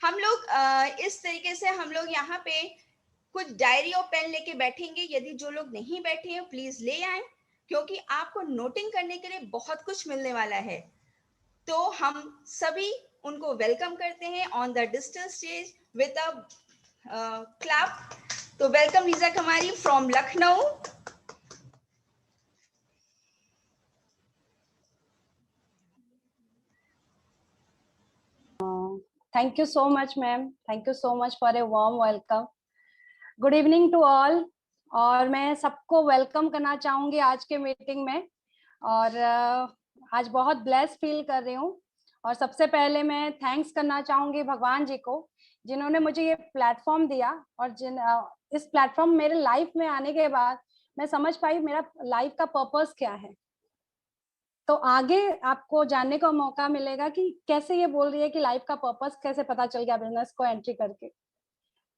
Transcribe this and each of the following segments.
हम लोग इस तरीके से हम लोग यहाँ पे कुछ डायरी और पेन लेके बैठेंगे। यदि जो लोग नहीं बैठे हैं प्लीज ले आएं, क्योंकि आपको नोटिंग करने के लिए बहुत कुछ मिलने वाला है। तो हम सभी उनको वेलकम करते हैं on the digital stage with a clap. तो welcome Liza Kumari from Lucknow. Thank you so much, ma'am. Thank you so much for a warm welcome. Good evening to all. और मैं सबको वेलकम करना चाहूँगी आज के मीटिंग में। और आज बहुत ब्लेस फील कर रही हूँ। और सबसे पहले मैं थैंक्स करना चाहूँगी भगवान जी को, जिन्होंने मुझे ये प्लेटफॉर्म दिया। और इस प्लेटफॉर्म मेरे लाइफ में आने के बाद मैं समझ पाई मेरा लाइफ का पर्पस क्या है। तो आगे आपको जानने का मौका मिलेगा कि कैसे ये बोल रही है कि लाइफ का पर्पस कैसे पता चल गया बिजनेस को एंट्री करके।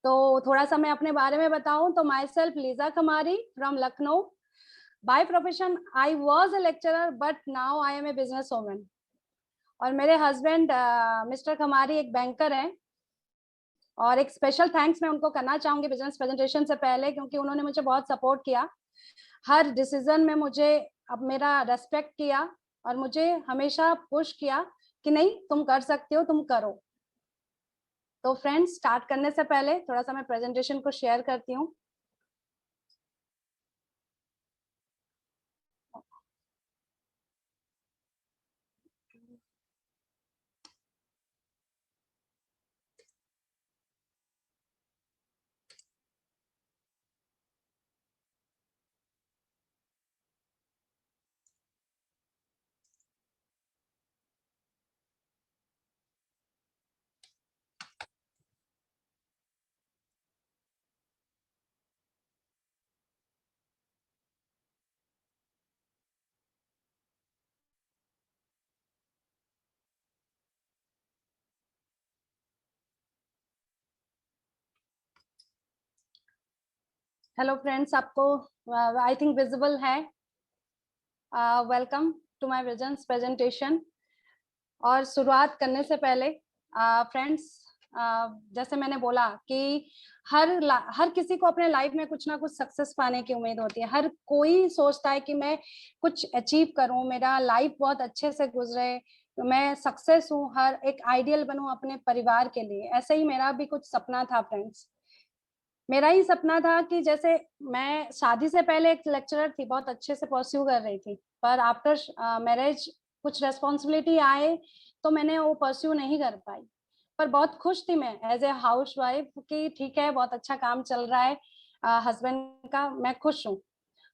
तो थोड़ा सा मैं अपने बारे में बताऊं तो myself Lisa Kumari from Lucknow. By profession I was a lecturer but now I am a business woman. और मेरे हस्बैंड मिस्टर कुमारी एक बैंकर हैं। और एक स्पेशल थैंक्स मैं उनको करना चाहूंगी बिजनेस प्रेजेंटेशन से पहले, क्योंकि उन्होंने मुझे बहुत सपोर्ट किया हर डिसीजन में। मुझे अब मेरा रेस्पेक्ट किया और मुझे हमेशा पुश किया कि नहीं तुम कर सकते हो, तुम करो। तो फ्रेंड्स, स्टार्ट करने से पहले थोड़ा सा मैं प्रेजेंटेशन को शेयर करती हूँ। हेलो फ्रेंड्स, आपको आई थिंक विजिबल है। Welcome to my visions presentation. और शुरुआत करने से पहले फ्रेंड्स, जैसे मैंने बोला कि हर किसी को अपने लाइफ में कुछ ना कुछ सक्सेस पाने की उम्मीद होती है। हर कोई सोचता है कि मैं कुछ अचीव करूं, मेरा लाइफ बहुत अच्छे से गुजरे, मैं सक्सेस हूं, हर एक आइडियल बनूं अपने परिवार के लिए। ऐसे ही मेरा भी कुछ सपना था फ्रेंड्स। मेरा ही सपना था कि जैसे मैं शादी से पहले एक लेक्चरर थी, बहुत अच्छे से परस्यू कर रही थी, पर आफ्टर मैरिज कुछ रेस्पॉन्सिबिलिटी आए तो मैंने वो परस्यू नहीं कर पाई। पर बहुत खुश थी मैं एज ए हाउस वाइफ कि ठीक है, बहुत अच्छा काम चल रहा है हस्बैंड का, मैं खुश हूँ।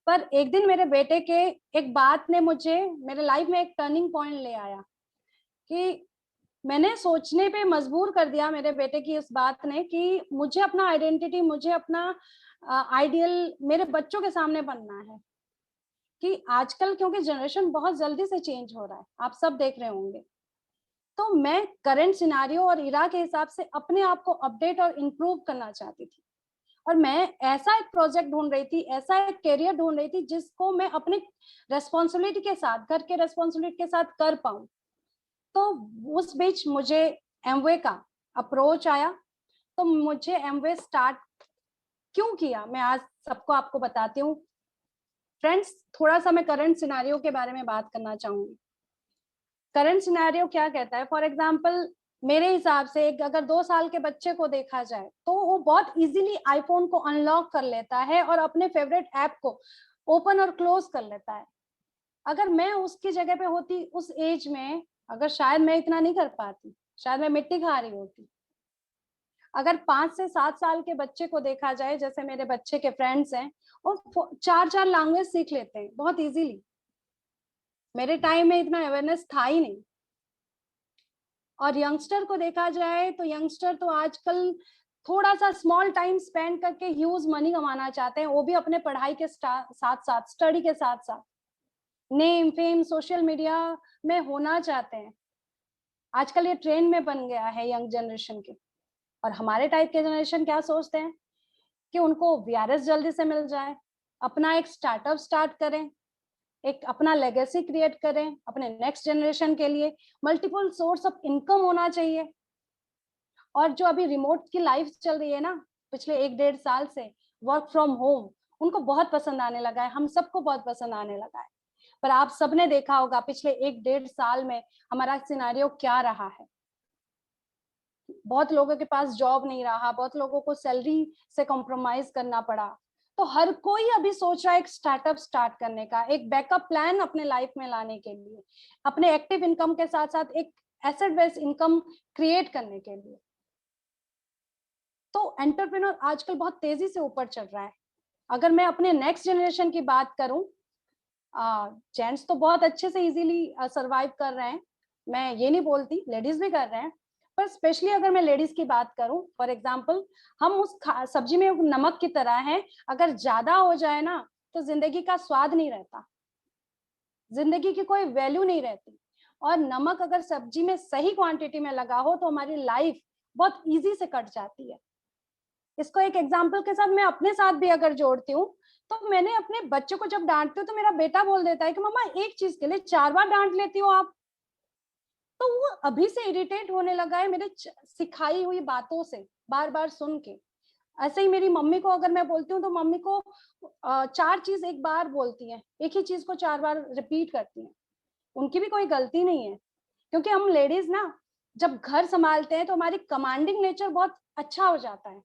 पर एक दिन मेरे बेटे के एक बात ने मुझे मेरे लाइफ में एक टर्निंग पॉइंट ले आया कि मैंने सोचने पे मजबूर कर दिया मेरे बेटे की इस बात ने कि मुझे अपना आइडेंटिटी, मुझे अपना आइडियल मेरे बच्चों के सामने बनना है। कि आजकल क्योंकि जनरेशन बहुत जल्दी से चेंज हो रहा है, आप सब देख रहे होंगे। तो मैं करंट सिनारियो और इरा के हिसाब से अपने आप को अपडेट और इम्प्रूव करना चाहती थी। और मैं ऐसा एक प्रोजेक्ट ढूंढ रही थी, ऐसा एक करियर ढूंढ रही थी जिसको मैं अपने रेस्पॉन्सिबिलिटी के साथ, घर के रेस्पॉन्सिबिलिटी के साथ कर पाऊं। तो उस बीच मुझे एमवे का अप्रोच आया। तो मुझे एमवे स्टार्ट क्यों किया मैं आज सबको आपको बताती हूँ। फ्रेंड्स, थोड़ा सा मैं करंट सिनेरियो के बारे में बात करना चाहूंगी। करंट सिनेरियो क्या कहता है, फॉर एग्जांपल मेरे हिसाब से अगर 2 साल के बच्चे को देखा जाए तो वो बहुत इजीली आईफोन को अनलॉक कर लेता है और अपने फेवरेट ऐप को ओपन और क्लोज कर लेता है। अगर मैं उसकी जगह पे होती उस एज में, अगर शायद मैं इतना नहीं कर पाती, शायद मैं मिट्टी खा रही होती। अगर 5 से 7 साल के बच्चे को देखा जाए, जैसे मेरे बच्चे के फ्रेंड्स हैं, वो 4 4 लैंग्वेज सीख लेते हैं बहुत इजीली। मेरे टाइम में इतना अवेयरनेस था ही नहीं। और यंगस्टर को देखा जाए तो यंगस्टर तो आजकल थोड़ा सा स्मॉल टाइम स्पेंड करके ह्यूज मनी कमाना चाहते हैं, वो भी अपने पढ़ाई के साथ साथ, स्टडी के साथ साथ, नेम फेम सोशल मीडिया में होना चाहते हैं। आजकल ये ट्रेंड में बन गया है यंग जनरेशन के। और हमारे टाइप के जनरेशन क्या सोचते हैं कि उनको वीआरएस जल्दी से मिल जाए, अपना एक स्टार्टअप स्टार्ट करें, एक अपना लेगेसी क्रिएट करें अपने नेक्स्ट जनरेशन के लिए। मल्टीपल सोर्स ऑफ इनकम होना चाहिए। और जो अभी रिमोट की लाइफ चल रही है ना पिछले 1-1.5 साल से, वर्क फ्रॉम होम, उनको बहुत पसंद आने लगा है, हम सबको बहुत पसंद आने लगा है। पर आप सबने देखा होगा पिछले 1-1.5 साल में हमारा सिनेरियो क्या रहा है। बहुत लोगों के पास जॉब नहीं रहा, बहुत लोगों को सैलरी से कॉम्प्रोमाइज करना पड़ा। तो हर कोई अभी सोच रहा है एक स्टार्टअप स्टार्ट करने का, एक बैकअप प्लान अपने लाइफ में लाने के लिए, अपने एक्टिव इनकम के साथ साथ एक एसेट बेस्ड इनकम क्रिएट करने के लिए। तो एंटरप्रेन्योर आजकल बहुत तेजी से ऊपर चल रहा है। अगर मैं अपने नेक्स्ट जनरेशन की बात करूं, जेंट्स तो बहुत अच्छे से इजीली सरवाइव कर रहे हैं, मैं ये नहीं बोलती, लेडीज भी कर रहे हैं। पर स्पेशली अगर मैं लेडीज की बात करूं, फॉर एग्जांपल हम उस सब्जी में नमक की तरह हैं, अगर ज्यादा हो जाए ना तो जिंदगी का स्वाद नहीं रहता, जिंदगी की कोई वैल्यू नहीं रहती। और नमक अगर सब्जी में सही क्वांटिटी में लगा हो तो हमारी लाइफ बहुत इजी से कट जाती है। इसको एक एग्जाम्पल के साथ मैं अपने साथ भी अगर जोड़ती हूँ, तो मैंने अपने बच्चों को जब डांटती हूँ तो मेरा बेटा बोल देता है कि मम्मा एक चीज के लिए 4 बार डांट लेती हो आप। तो वो अभी से इरिटेट होने लगा है मेरे सिखाई हुई बातों से, बार बार सुन के। ऐसे ही मेरी मम्मी को अगर मैं बोलती हूँ तो मम्मी को 4 चीज एक बार बोलती है, एक ही चीज को 4 बार रिपीट करती है। उनकी भी कोई गलती नहीं है, क्योंकि हम लेडीज ना जब घर संभालते हैं तो हमारी कमांडिंग नेचर बहुत अच्छा हो जाता है,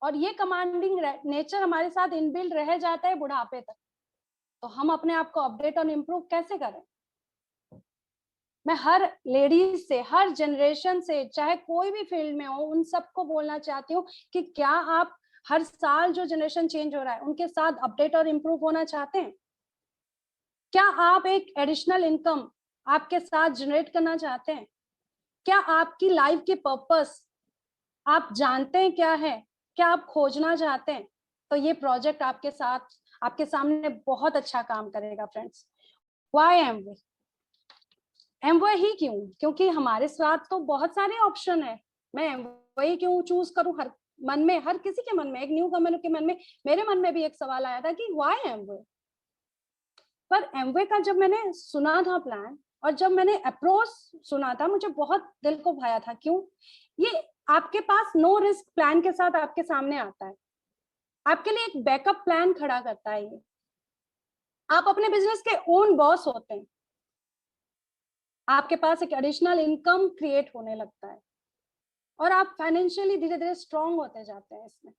और ये कमांडिंग नेचर हमारे साथ इनबिल्ट रह जाता है बुढ़ापे तक। तो हम अपने आप को अपडेट और इम्प्रूव कैसे करें? मैं हर लेडीज से, हर जनरेशन से, चाहे कोई भी फील्ड में हो, उन सबको बोलना चाहती हूँ कि क्या आप हर साल जो जनरेशन चेंज हो रहा है उनके साथ अपडेट और इम्प्रूव होना चाहते हैं? क्या आप एक एडिशनल इनकम आपके साथ जनरेट करना चाहते हैं? क्या आपकी लाइफ के पर्पस आप जानते हैं क्या है? क्या आप खोजना चाहते हैं? तो ये प्रोजेक्ट आपके साथ, आपके सामने बहुत अच्छा काम करेगा फ्रेंड्स। Why Amway? एमवे ही क्यों? क्योंकि हमारे साथ तो बहुत सारे ऑप्शन है। मैं एमवे ही क्यों चूज करूं? हर मन में, हर किसी के मन में, एक न्यू कमर के मन में, मेरे मन में भी एक सवाल आया था कि व्हाई एमवे। पर एमवे का जब मैंने सुना था प्लान, और जब मैंने अप्रोच सुना था, मुझे बहुत दिल को भाया था। क्यों? ये आपके पास नो रिस्क प्लान के साथ आपके सामने आता है, आपके लिए एक बैकअप प्लान खड़ा करता है। ये आप अपने बिजनेस के ओन बॉस होते हैं, आपके पास एक एडिशनल इनकम क्रिएट होने लगता है, और आप फाइनेंशियली धीरे धीरे स्ट्रांग होते जाते हैं। इसमें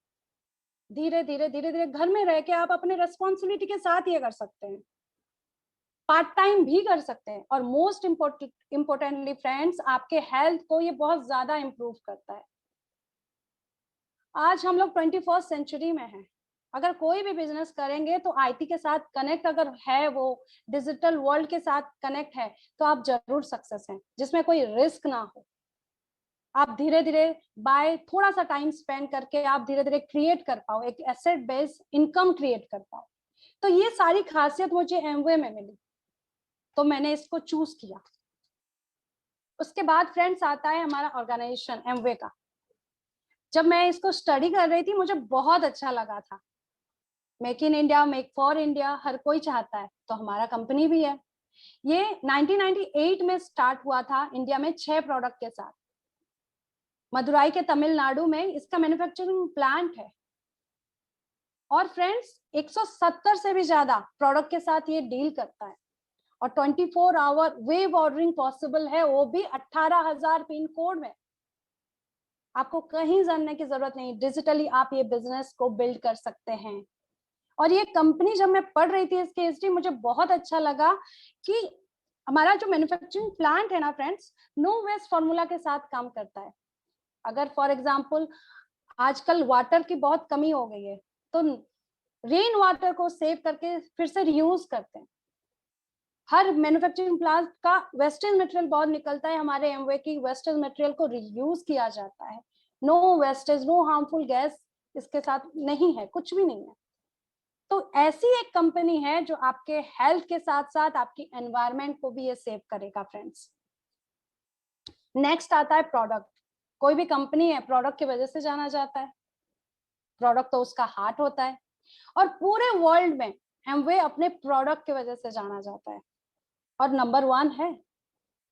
धीरे धीरे घर में रह के आप अपने रेस्पॉन्सिबिलिटी के साथ ये कर सकते हैं, पार्ट टाइम भी कर सकते हैं। और मोस्ट इम्पोर्टेंटली फ्रेंड्स, आपके हेल्थ को ये बहुत ज्यादा इंप्रूव करता है। आज हम लोग 21st सेंचुरी में हैं। अगर कोई भी बिजनेस करेंगे तो आईटी के साथ कनेक्ट अगर है, वो डिजिटल वर्ल्ड के साथ कनेक्ट है, तो आप जरूर सक्सेस हैं, जिसमें कोई रिस्क ना हो। आप धीरे धीरे बाय थोड़ा सा टाइम स्पेंड करके आप धीरे धीरे क्रिएट कर पाओ, एक एसेट बेस्ड इनकम क्रिएट कर पाओ। तो ये सारी खासियत मुझे एमवे में मिली, तो मैंने इसको चूज किया। उसके बाद फ्रेंड्स आता है हमारा ऑर्गेनाइजेशन एमवे का। जब मैं इसको स्टडी कर रही थी मुझे बहुत अच्छा लगा था। Make in India, make for India हर कोई चाहता है, तो हमारा कंपनी भी है। ये 1998 में स्टार्ट हुआ था इंडिया में 6 प्रोडक्ट के साथ। मदुराई के तमिलनाडु में इसका मैन्युफैक्चरिंग प्लांट है। और फ्रेंड्स 170 से भी ज्यादा प्रोडक्ट के साथ ये डील करता है, और 24 आवर वेव ऑर्डरिंग पॉसिबल है, वो भी 18,000 पिन कोड में। आपको कहीं जानने की जरूरत नहीं, डिजिटली आप ये बिजनेस को बिल्ड कर सकते हैं। और ये कंपनी जब मैं पढ़ रही थी इसके हिस्ट्री, मुझे बहुत अच्छा लगा कि हमारा जो मैन्युफैक्चरिंग प्लांट है ना फ्रेंड्स, नो वेस्ट फॉर्मूला के साथ काम करता है। अगर फॉर एग्जांपल आजकल वाटर की बहुत कमी हो गई है, तो रेन वाटर को सेव करके फिर से रीयूज करते हैं। हर मैन्युफैक्चरिंग प्लांट का वेस्टेज मटेरियल बहुत निकलता है, हमारे एमवे की वेस्टेज मटेरियल को रीयूज किया जाता है। No wastage, no harmful gas इसके साथ नहीं है, कुछ भी नहीं है। तो ऐसी एक कंपनी है जो आपके हेल्थ के साथ साथ आपकी एनवायरनमेंट को भी ये सेव करेगा फ्रेंड्स। नेक्स्ट आता है प्रोडक्ट। कोई भी कंपनी है प्रोडक्ट की वजह से जाना जाता है, प्रोडक्ट तो उसका हार्ट होता है। और पूरे वर्ल्ड में एमवे अपने प्रोडक्ट की वजह से जाना जाता है और नंबर 1 है।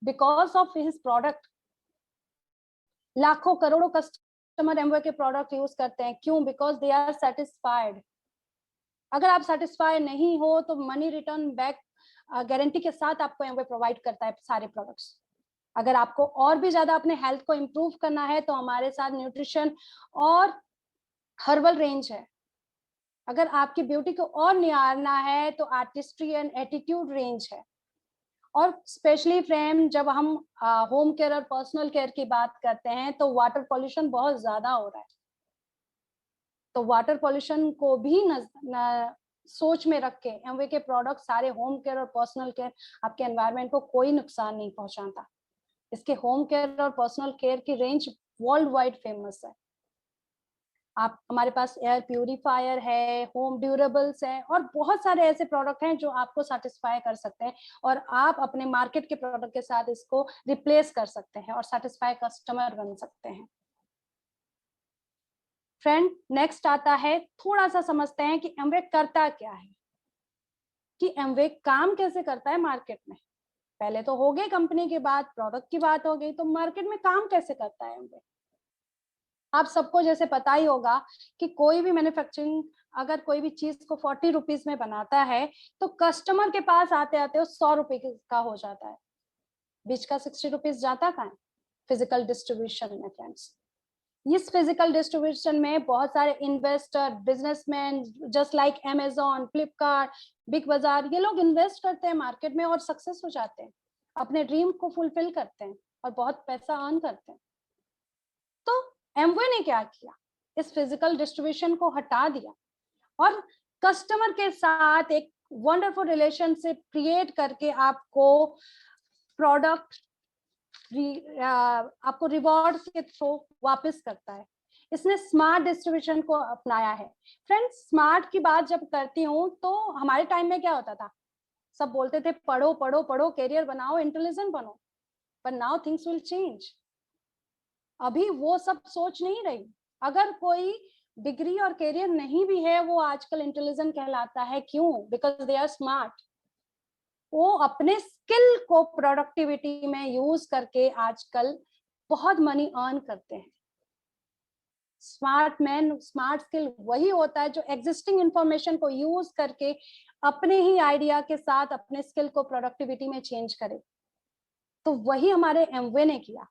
बिकॉज ऑफ हिज प्रोडक्ट लाखों करोड़ों कस्टमर एमवे के प्रोडक्ट यूज करते हैं। क्यों? Because they are satisfied. अगर आप सेटिस्फाई नहीं हो तो मनी रिटर्न बैक गारंटी के साथ आपको एमवे प्रोवाइड करता है सारे प्रोडक्ट्स। अगर आपको और भी ज्यादा अपने हेल्थ को इम्प्रूव करना है तो हमारे साथ न्यूट्रिशन और हर्बल रेंज है। अगर आपकी ब्यूटी को और निहारना है तो आर्टिस्ट्री एंड एटीट्यूड रेंज है। और स्पेशली फ्रेंड, जब हम होम केयर और पर्सनल केयर की बात करते हैं तो वाटर पॉल्यूशन बहुत ज्यादा हो रहा है। तो वाटर पॉल्यूशन को भी सोच में रख के एमवे के प्रोडक्ट सारे होम केयर और पर्सनल केयर आपके एनवायरनमेंट को कोई नुकसान नहीं पहुंचाता। इसके होम केयर और पर्सनल केयर की रेंज वर्ल्ड वाइड फेमस है। आप हमारे पास एयर प्यूरिफायर है, होम ड्यूरेबल्स है और बहुत सारे ऐसे प्रोडक्ट हैं जो आपको सेटिस्फाई कर सकते हैं और आप अपने मार्केट के प्रोडक्ट के साथ इसको रिप्लेस कर सकते हैं और सेटिस्फाई कस्टमर बन सकते हैं। फ्रेंड, नेक्स्ट आता है, थोड़ा सा समझते हैं कि एमवे करता क्या है, कि एमवे काम कैसे करता है मार्केट में। पहले तो हो गई कंपनी की बात, प्रोडक्ट की बात हो गई, तो मार्केट में काम कैसे करता है एमवे। आप सबको जैसे पता ही होगा कि कोई भी मैन्युफैक्चरिंग अगर कोई भी चीज को 40 रुपीज में बनाता है तो कस्टमर के पास आते आते वो 100 रुपए का हो जाता है। बीच का 60 रुपीज जाता कहाँ है? फिजिकल डिस्ट्रीब्यूशन में फ्रेंड्स। इस फिजिकल डिस्ट्रीब्यूशन में बहुत सारे investor, businessman just like Amazon, Flipkart, big बाजार, ये लोग इन्वेस्ट करते हैं मार्केट में और सक्सेस हो जाते हैं, अपने ड्रीम को फुलफिल करते हैं और बहुत पैसा अर्न करते हैं। तो एमवे ने क्या किया, इस फिजिकल डिस्ट्रीब्यूशन को हटा दिया और कस्टमर के साथ एक वंडरफुल रिलेशनशिप क्रिएट करके आपको प्रोडक्ट आपको रिवॉर्ड के थ्रू वापस करता है। इसने स्मार्ट डिस्ट्रीब्यूशन को अपनाया है। फ्रेंड्स, स्मार्ट की बात जब करती हूँ तो हमारे टाइम में क्या होता था, सब बोलते थे पढ़ो पढ़ो पढ़ो, कैरियर बनाओ, इंटेलिजेंट बनो, पर नाउ थिंग्स विल चेंज। अभी वो सब सोच नहीं रही। अगर कोई डिग्री और कैरियर नहीं भी है वो आजकल इंटेलिजेंट कहलाता है। क्यों? Because they are smart. वो अपने स्किल को प्रोडक्टिविटी में यूज करके आजकल बहुत मनी अर्न करते हैं। स्मार्ट मैन, स्मार्ट स्किल वही होता है जो एग्जिस्टिंग इंफॉर्मेशन को यूज करके अपने ही आइडिया के साथ अपने स्किल को प्रोडक्टिविटी में चेंज करे। तो वही हमारे एमवे ने किया,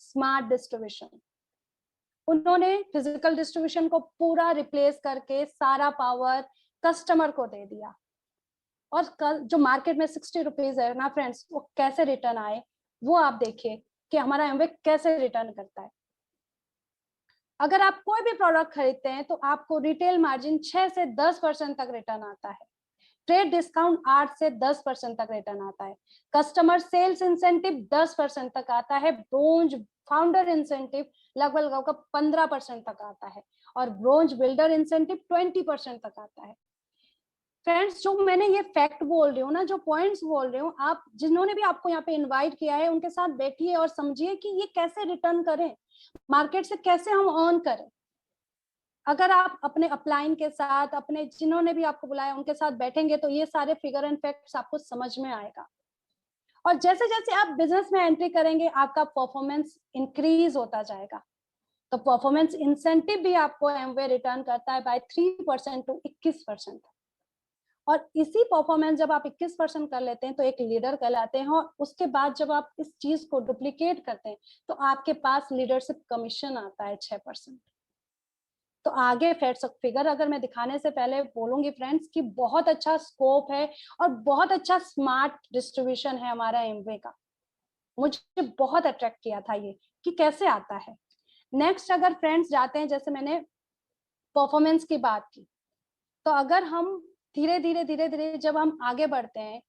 स्मार्ट डिस्ट्रीब्यूशन। उन्होंने फिजिकल डिस्ट्रीब्यूशन को पूरा रिप्लेस करके सारा पावर कस्टमर को दे दिया। और कल जो मार्केट में 60 रुपीज है ना फ्रेंड्स, वो कैसे रिटर्न आए वो आप देखिए कि हमारा एमवे कैसे रिटर्न करता है। अगर आप कोई भी प्रोडक्ट खरीदते हैं तो आपको रिटेल मार्जिन 6 से 10% तक रिटर्न आता है। ट्रेड डिस्काउंट 8 से 10% तक रिटर्न आता है। कस्टमर सेल्स इंसेंटिव 10% तक आता है। ब्रोंज फाउंडर इंसेंटिव लगभग 15% तक आता है और ब्रोंज बिल्डर इंसेंटिव 20% तक आता है। फ्रेंड्स, जो मैंने ये फैक्ट बोल रही हूँ ना, जो पॉइंट्स बोल रही हूँ, आप जिन्होंने भी आपको यहाँ पे इनवाइट किया है उनके साथ बैठिए और समझिए कि ये कैसे रिटर्न करें, मार्केट से कैसे हम अर्न करें। अगर आप अपने अपलाइन के साथ, अपने जिन्होंने भी आपको बुलाया उनके साथ बैठेंगे तो ये सारे फिगर एंड फैक्ट्स आपको समझ में आएगा। और जैसे जैसे आप बिजनेस में एंट्री करेंगे आपका परफॉर्मेंस इंक्रीज होता जाएगा। तो परफॉर्मेंस इंसेंटिव भी आपको एमवे रिटर्न करता है बाय 3% टू 21%। और इसी परफॉर्मेंस जब आप 21% कर लेते हैं तो एक लीडर कहलाते हैं। और उसके बाद जब आप इस चीज को डुप्लीकेट करते हैं तो आपके पास लीडरशिप कमीशन आता है 6%। तो आगे फिगर अगर मैं दिखाने से पहले बोलूंगी फ्रेंड्स कि बहुत अच्छा स्कोप है और बहुत अच्छा स्मार्ट डिस्ट्रीब्यूशन है हमारा एमवे का। मुझे बहुत अट्रैक्ट किया था ये कि कैसे आता है। नेक्स्ट अगर फ्रेंड्स जाते हैं, जैसे मैंने परफॉर्मेंस की बात की, तो अगर हम धीरे धीरे जब हम आगे बढ़ते हैं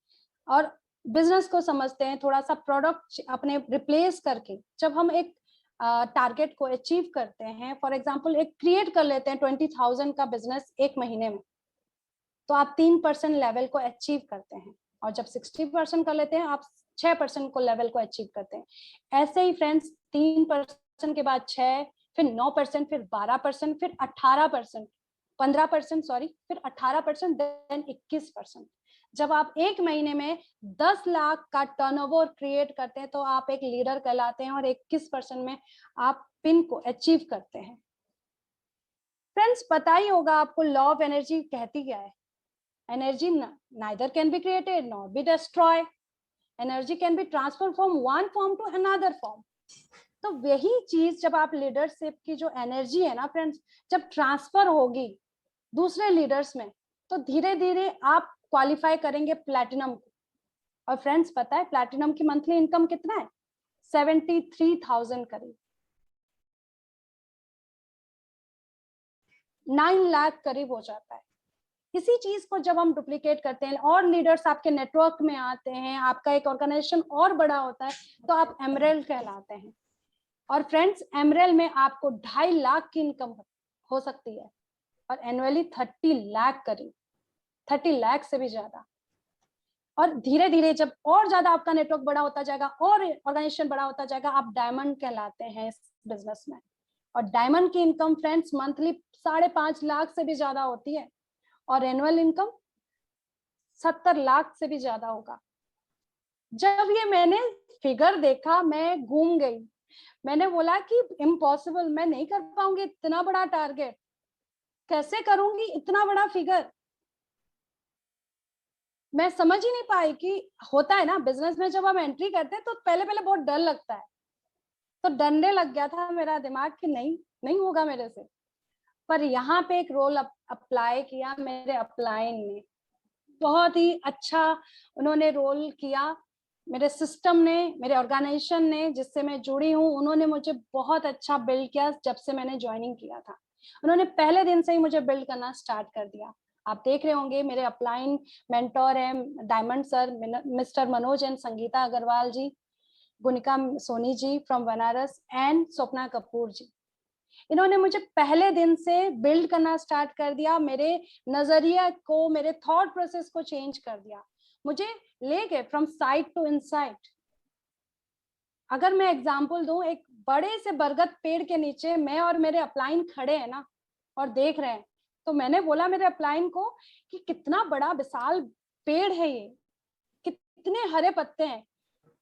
और बिजनेस को समझते हैं, थोड़ा सा प्रोडक्ट अपने रिप्लेस करके जब हम एक टारगेट को अचीव करते हैं, फॉर एग्जांपल एक क्रिएट कर लेते हैं 20,000 का बिजनेस एक महीने में, तो आप 3% लेवल को अचीव करते हैं। और जब 60% कर लेते हैं आप 6% को लेवल को अचीव करते हैं। ऐसे ही फ्रेंड्स 3% के बाद 6, फिर 9%, फिर 12%, फिर 18%। 15%, सॉरी, फिर 18%, देन 21%। जब आप एक महीने में 10 लाख का टर्नओवर क्रिएट करते हैं तो आप एक लीडर कहलाते हैं, और 21% में आप पिन को अचीव करते हैं। फ्रेंड्स, पता ही होगा आपको लॉ ऑफ एनर्जी कहती क्या है। Energy neither can be created nor be destroyed. Energy can be transferred from one form to another form. तो वही चीज जब आप लीडरशिप की जो एनर्जी है ना फ्रेंड्स, जब ट्रांसफर होगी दूसरे लीडर्स में, तो धीरे धीरे आप क्वालिफाई करेंगे प्लैटिनम को। और फ्रेंड्स, पता है प्लैटिनम की मंथली इनकम कितना है? 73,000 करीब, 9 लाख करीब हो जाता है। इसी चीज को जब हम डुप्लीकेट करते हैं और लीडर्स आपके नेटवर्क में आते हैं, आपका एक ऑर्गेनाइजेशन और बड़ा होता है, तो आप एमरेल कहलाते हैं। और फ्रेंड्स, एमरेल में आपको 2.5 लाख की इनकम हो सकती है, और एनुअली 30 लाख करीब, 30 लाख से भी ज्यादा। और धीरे धीरे जब और ज्यादा आपका नेटवर्क बड़ा होता जाएगा और ऑर्गेनाइजेशन बड़ा होता जाएगा, आप डायमंड कहलाते हैं इस बिजनेस में। और डायमंड की इनकम फ्रेंड्स मंथली 5.5 लाख से भी ज्यादा होती है, और एनुअल इनकम 70 लाख से भी ज्यादा होगा। जब ये मैंने फिगर देखा, मैं घूम गई। मैंने बोला कि इम्पॉसिबल, मैं नहीं कर पाऊंगी इतना बड़ा टारगेट, कैसे करूंगी इतना बड़ा फिगर। मैं समझ ही नहीं पाई कि होता है ना बिजनेस में, जब हम एंट्री करते हैं तो पहले पहले बहुत डर लगता है, तो डरने लग गया था मेरा दिमाग कि नहीं होगा मेरे से। पर यहाँ पे एक रोल अप्लाई किया मेरे अपलाइन ने, बहुत ही अच्छा उन्होंने रोल किया। मेरे सिस्टम ने, मेरे ऑर्गेनाइजेशन ने जिससे मैं जुड़ी हूँ, उन्होंने मुझे बहुत अच्छा बिल्ड किया। जब से मैंने ज्वाइनिंग किया था, उन्होंने पहले दिन से ही मुझे बिल्ड करना स्टार्ट कर दिया। आप देख रहे होंगे मेरे अपलाइन मेंटोर है diamond sir, mister Manoj and Sangeeta Agarwal ji, Gunika Soni ji from Banaras, and Swapna Kapoor ji. इन्होंने मुझे पहले दिन से बिल्ड करना स्टार्ट कर दिया, मेरे नजरिया को, मेरे थॉट प्रोसेस को चेंज कर दिया, मुझे ले गए फ्रॉम साइड टू इनसाइड। अगर मैं एग्जांपल दूं, एक बड़े से बरगद पेड़ के नीचे मैं और मेरे अपलाइन खड़े हैं ना और देख रहे हैं, तो मैंने बोला मेरे अपलाइन को कि कितना बड़ा विशाल पेड़ है ये, कितने हरे पत्ते हैं,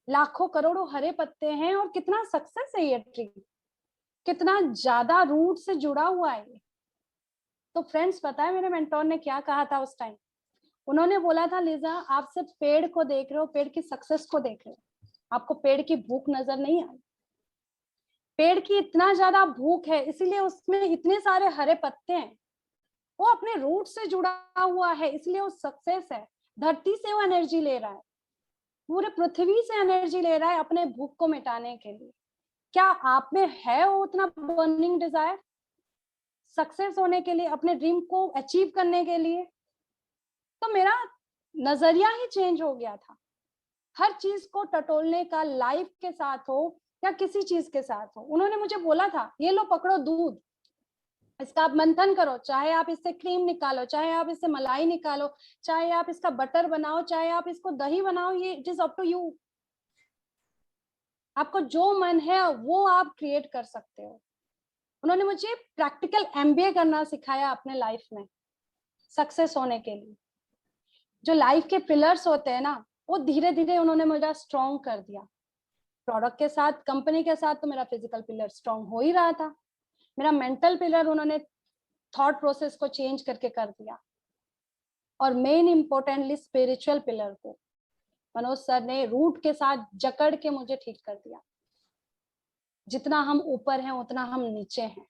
लाखों करोड़ों हरे पत्ते हैं, और कितना सक्सेस है ये ट्री, कितना ज्यादा रूट से जुड़ा हुआ है ये। तो फ्रेंड्स, पता है मेरे मेंटोर ने क्या कहा था उस टाइम? उन्होंने बोला था, लिजा आप सिर्फ पेड़ को देख रहे हो, पेड़ की सक्सेस को देख रहे हो, आपको पेड़ की भूख नजर नहीं आई। पेड़ की इतना ज्यादा भूख है, इसीलिए उसमें इतने सारे हरे पत्ते हैं, वो अपने रूट से जुड़ा हुआ है, इसलिए वो सक्सेस है। धरती से वो एनर्जी ले रहा है, पूरे पृथ्वी से एनर्जी ले रहा है अपने भूख को मिटाने के लिए। क्या आप में है वो उतना बर्निंग डिजायर सक्सेस होने के लिए, अपने ड्रीम को अचीव करने के लिए? तो मेरा नजरिया ही चेंज हो गया था। हर चीज को टटोलने का, लाइफ के साथ हो या किसी चीज के साथ हो। उन्होंने मुझे बोला था, ये लो पकड़ो दूध, इसका आप मंथन करो, चाहे आप इससे क्रीम निकालो, चाहे आप इससे मलाई निकालो, चाहे आप इसका बटर बनाओ, चाहे आप इसको दही बनाओ, ये it is up to you. आपको जो मन है वो आप क्रिएट कर सकते हो। उन्होंने मुझे प्रैक्टिकल एमबीए करना सिखाया अपने लाइफ में सक्सेस होने के लिए। जो लाइफ के पिलर्स होते हैं ना, वो धीरे धीरे उन्होंने मुझे स्ट्रॉन्ग कर दिया। प्रोडक्ट के साथ, कंपनी के साथ तो मेरा फिजिकल पिलर स्ट्रॉन्ग हो ही रहा था, मेरा मेंटल पिलर उन्होंने थॉट प्रोसेस को चेंज करके कर दिया, और मेन इंपॉर्टेंटली स्पिरिचुअल पिलर को मनोज सर ने रूट के साथ जकड़ के मुझे ठीक कर दिया। जितना हम ऊपर हैं उतना हम नीचे हैं,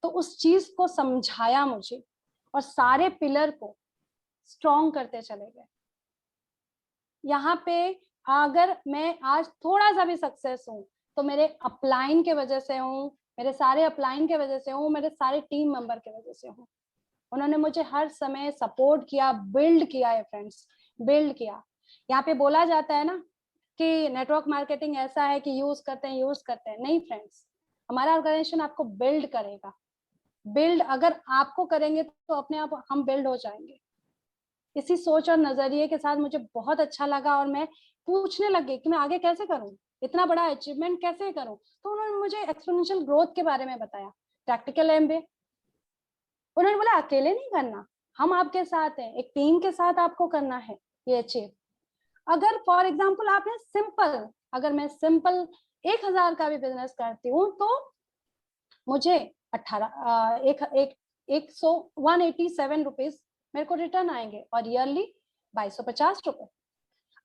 तो उस चीज को समझाया मुझे, और सारे पिलर को स्ट्रॉन्ग करते चले गए। यहाँ पे अगर मैं आज थोड़ा सा भी सक्सेस हूँ तो मेरे अपलाइन के वजह से हूँ, मेरे सारे अपलाइन के वजह से हूँ, मेरे सारे टीम मेंबर के वजह से हूँ। उन्होंने मुझे हर समय सपोर्ट किया, बिल्ड किया है फ्रेंड्स, बिल्ड किया। यहाँ पे बोला जाता है ना कि नेटवर्क मार्केटिंग ऐसा है कि यूज करते हैं, नहीं फ्रेंड्स, हमारा ऑर्गेनाइजेशन आपको बिल्ड करेगा। बिल्ड अगर आपको करेंगे तो अपने आप हम बिल्ड हो जाएंगे। इसी सोच और नजरिए के साथ मुझे बहुत अच्छा लगा, और मैं पूछने लगी कि मैं आगे कैसे करूं, इतना बड़ा अचीवमेंट कैसे करूं। तो उन्होंने मुझे एक्सपोनेंशियल ग्रोथ के बारे में बताया, प्रैक्टिकल एमबीए। उन्होंने बोला अकेले नहीं करना, हम आपके साथ हैं, एक टीम के साथ आपको करना है ये अचीव। अगर फॉर एग्जाम्पल आपने सिंपल, अगर मैं सिंपल 1000 का भी बिजनेस करती हूँ तो मुझे 187 रुपीज मेरे को रिटर्न आएंगे और ईयरली 2250 रुपए।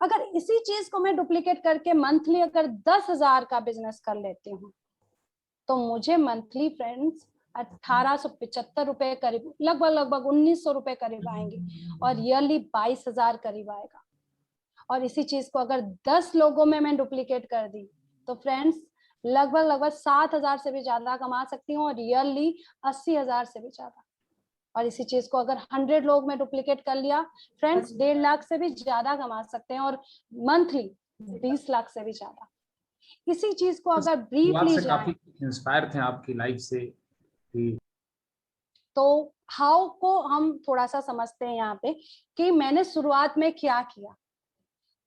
अगर इसी चीज को मैं डुप्लीकेट करके मंथली अगर 10,000 का बिजनेस कर लेती हूँ तो मुझे मंथली फ्रेंड्स 1875 रुपए करीब, लगभग 1900 रुपए करीब आएंगे और ईयरली 22,000 करीब आएगा। और इसी चीज को अगर 10 लोगों में मैं डुप्लीकेट कर दी तो फ्रेंड्स लगभग 7,000 से भी ज्यादा कमा सकती हूँ और ईयरली 80,000 से भी ज्यादा। और इसी चीज को अगर 100 लोग में डुप्लीकेट कर लिया फ्रेंड्स 1.5 लाख से भी ज्यादा कमा सकते हैं और मंथली 20 लाख से भी ज्यादा। इसी चीज को अगर ब्रीफली जाए, काफी इंस्पायर थे आपकी लाइफ से तो हाउ को हम थोड़ा सा समझते हैं यहाँ पे कि मैंने शुरुआत में क्या किया।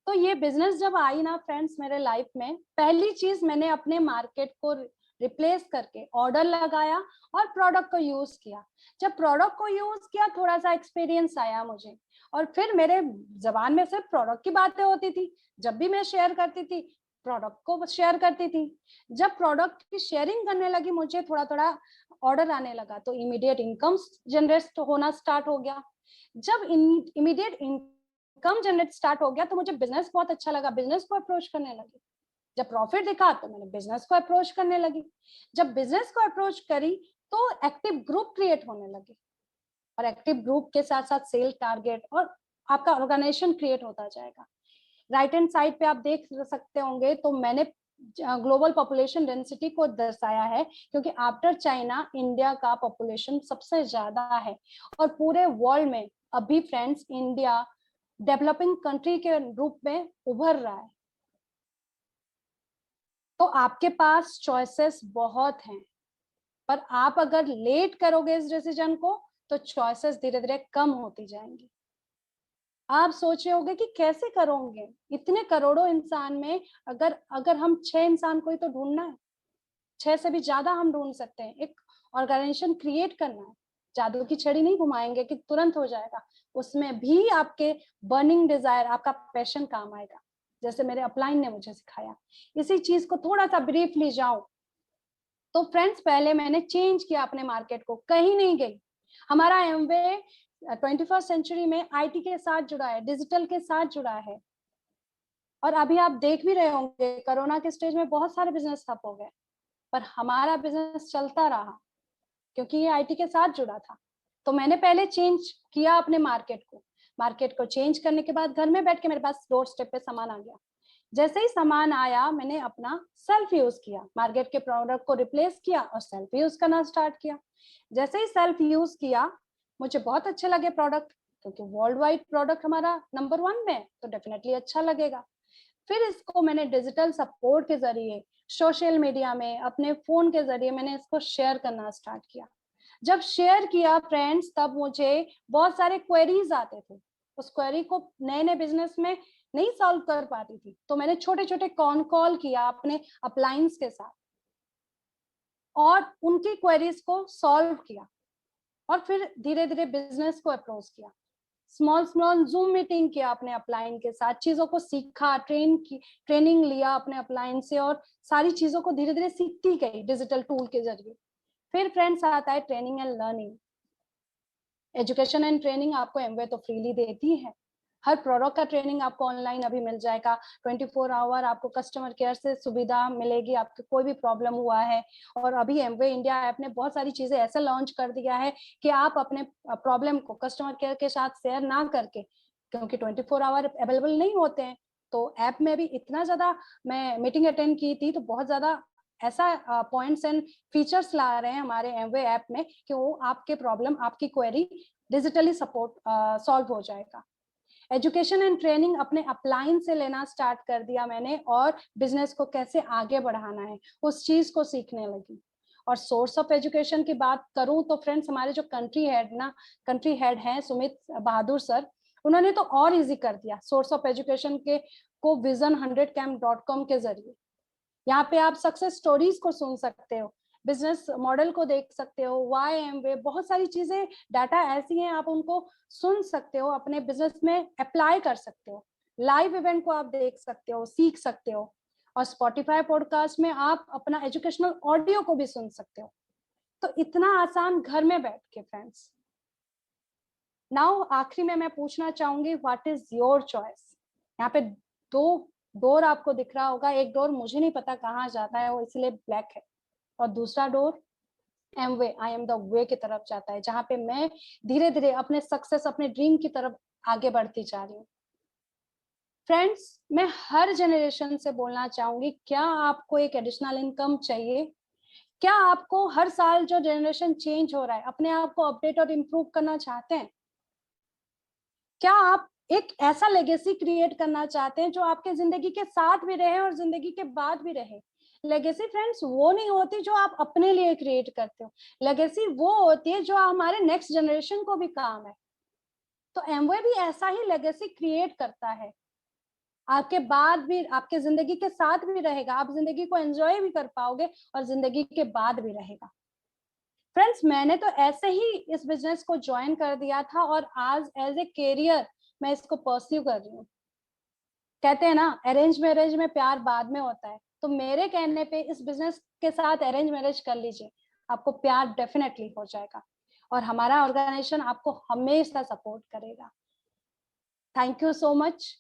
तो ये बिजनेस जब आई ना फ्रेंड्स मेरे लाइफ में, पहली चीज मैंने अपने मार्केट को रिप्लेस करके ऑर्डर लगाया और प्रोडक्ट को यूज किया। जब प्रोडक्ट को यूज किया थोड़ा सा एक्सपीरियंस आया मुझे और फिर मेरे जबान में सिर्फ प्रोडक्ट की बातें होती थी। जब भी मैं शेयर करती थी प्रोडक्ट को शेयर करती थी। जब प्रोडक्ट की शेयरिंग करने लगी मुझे थोड़ा थोड़ा ऑर्डर आने लगा तो इमीडिएट इनकम जनरेट होना स्टार्ट हो गया। जब इमीडिएट इनकम जनरेट स्टार्ट हो गया तो मुझे बिजनेस बहुत अच्छा लगा, बिजनेस को अप्रोच करने लगी। जब प्रॉफिट दिखा तो मैंने बिजनेस को अप्रोच करने लगी। जब बिजनेस को अप्रोच करी तो एक्टिव ग्रुप क्रिएट होने लगे और एक्टिव ग्रुप के साथ साथ सेल टारगेट और आपका ऑर्गेनाइजेशन क्रिएट होता जाएगा। राइट हैंड साइड पे आप देख सकते होंगे तो मैंने ग्लोबल पॉपुलेशन डेंसिटी को दर्शाया है क्योंकि आफ्टर चाइना इंडिया का पॉपुलेशन सबसे ज्यादा है और पूरे वर्ल्ड में अभी फ्रेंड्स इंडिया डेवलपिंग कंट्री के रूप में उभर रहा है। तो आपके पास चॉइसेस बहुत हैं, पर आप अगर लेट करोगे इस डिसीजन को तो चॉइसेस धीरे धीरे कम होती जाएंगी। आप सोच रहे होंगे कि कैसे करोगे इतने करोड़ों इंसान में, अगर हम 6 इंसान को ही तो ढूंढना है, 6 से भी ज्यादा हम ढूंढ सकते हैं। एक ऑर्गेनाइजेशन क्रिएट करना है, जादू की छड़ी नहीं घुमाएंगे कि तुरंत हो जाएगा। उसमें भी आपके बर्निंग डिजायर, आपका पैशन काम आएगा, जैसे मेरे अपलाइन ने मुझे सिखाया। इसी चीज को थोड़ा सा ब्रीफली जाऊं तो फ्रेंड्स पहले मैंने चेंज किया अपने मार्केट को, कहीं नहीं गई। हमारा एमवे 21st सेंचुरी में आईटी के साथ जुड़ा है, डिजिटल के साथ जुड़ा है। और अभी आप देख भी रहे होंगे कोरोना के स्टेज में बहुत सारे बिजनेस ठप हो गए, पर हमारा बिजनेस चलता रहा क्योंकि ये आईटी के साथ जुड़ा था। तो मैंने पहले चेंज किया अपने मार्केट को चेंज करने के बाद घर में बैठ के मेरे पास डोर स्टेप पे सामान आ गया। जैसे ही सामान आया मैंने अपना सेल्फ यूज किया, मार्केट के प्रोडक्ट को रिप्लेस किया और सेल्फ यूज करना स्टार्ट किया। जैसे ही सेल्फ यूज किया मुझे बहुत अच्छे लगे प्रोडक्ट, क्योंकि वर्ल्ड वाइड प्रोडक्ट हमारा नंबर 1 में तो डेफिनेटली अच्छा लगेगा। फिर इसको मैंने डिजिटल सपोर्ट के जरिए, सोशल मीडिया में, अपने फोन के जरिए मैंने इसको शेयर करना स्टार्ट किया। जब शेयर किया फ्रेंड्स तब मुझे बहुत सारे क्वेरीज आते थे। उस क्वेरी को नए नए बिजनेस में नहीं सॉल्व कर पाती थी, तो मैंने छोटे छोटे कॉल किया अपने अपलाइंस के साथ और उनकी क्वेरीज को सॉल्व किया और फिर धीरे धीरे बिजनेस को अप्रोच किया। स्मॉल जूम मीटिंग किया अपने अपलाइन के साथ, चीजों को सीखा, ट्रेनिंग लिया अपने अपलाइन से और सारी चीजों को धीरे धीरे सीखती गई डिजिटल टूल के जरिए। फिर फ्रेंड्स आता है training and learning. Education and training आपको एमवे तो फ्रीली देती है। हर प्रोडक्ट का ट्रेनिंग आपको ऑनलाइन अभी मिल जाएगा। 24 आवर आपको कस्टमर केयर से सुविधा मिलेगी, आपको कोई भी प्रॉब्लम हुआ है। और अभी एमवे इंडिया ऐप ने बहुत सारी चीजें ऐसे लॉन्च कर दिया है कि आप अपने प्रॉब्लम को कस्टमर केयर के साथ शेयर ना करके, क्योंकि 24 आवर अवेलेबल नहीं होते हैं, तो ऐप में भी इतना ज्यादा, मैं मीटिंग अटेंड की थी तो बहुत ज्यादा ऐसा पॉइंट्स एंड फीचर्स ला रहे हैं हमारे एमवे ऐप में कि वो आपके प्रॉब्लम, आपकी क्वेरी डिजिटली सपोर्ट सॉल्व हो जाएगा। एजुकेशन एंड ट्रेनिंग अपने अपलाइन से लेना स्टार्ट कर दिया मैंने और बिजनेस को कैसे आगे बढ़ाना है उस चीज को सीखने लगी। और सोर्स ऑफ एजुकेशन की बात करूं तो फ्रेंड्स हमारे जो कंट्री हेड हैं सुमित बहादुर सर, उन्होंने तो और इजी कर दिया सोर्स ऑफ एजुकेशन के को vision100camp.com के जरिए। यहाँ पे आप सक्सेस स्टोरीज को सुन सकते हो, बिजनेस मॉडल को देख सकते हो, वाई एमवे, बहुत सारी चीजें, डाटा ऐसी हैं, आप उनको सुन सकते हो, अपने बिजनेस में अप्लाई कर सकते हो। लाइव इवेंट को आप देख सकते हो, सीख सकते हो। और स्पॉटिफाई पॉडकास्ट में आप अपना एजुकेशनल ऑडियो को भी सुन सकते हो। तो इतना आसान घर में बैठ के फ्रेंड्स। नाउ आखिरी में मैं पूछना चाहूंगी, व्हाट इज योर चॉइस? यहाँ पे दो डोर आपको दिख रहा होगा, एक डोर मुझे नहीं पता कहाँ जाता है, वो इसलिए ब्लैक है, और दूसरा door Amway, I am the way की तरफ जाता है, जहां पे मैं धीरे धीरे अपने सक्सेस, अपने ड्रीम की तरफ आगे बढ़ती जा रही हूँ। फ्रेंड्स, मैं हर जनरेशन से बोलना चाहूंगी, क्या आपको एक एडिशनल इनकम चाहिए? क्या आपको हर साल जो जनरेशन चेंज हो रहा है, अपने आप को अपडेट और इम्प्रूव करना चाहते हैं? क्या आप एक ऐसा लेगेसी क्रिएट करना चाहते हैं जो आपके जिंदगी के साथ भी रहे और जिंदगी के बाद भी रहे? लेगेसी फ्रेंड्स वो नहीं होती जो आप अपने लिए क्रिएट करते हो, लेगेसी वो होती है जो हमारे नेक्स्ट जनरेशन को भी काम है। तो एमवे भी ऐसा ही लेगेसी क्रिएट करता है, आपके बाद भी, आपके जिंदगी के साथ भी रहेगा, आप जिंदगी को एंजॉय भी कर पाओगे और जिंदगी के बाद भी रहेगा। फ्रेंड्स, मैंने तो ऐसे ही इस बिजनेस को ज्वाइन कर दिया था और आज एज ए कैरियर मैं इसको परस्यू कर रही हूँ। कहते हैं ना, अरेंज मैरिज में प्यार बाद में होता है, तो मेरे कहने पे इस बिजनेस के साथ अरेंज मैरिज कर लीजिए, आपको प्यार डेफिनेटली हो जाएगा और हमारा ऑर्गेनाइजेशन आपको हमेशा सपोर्ट करेगा। Thank you so much.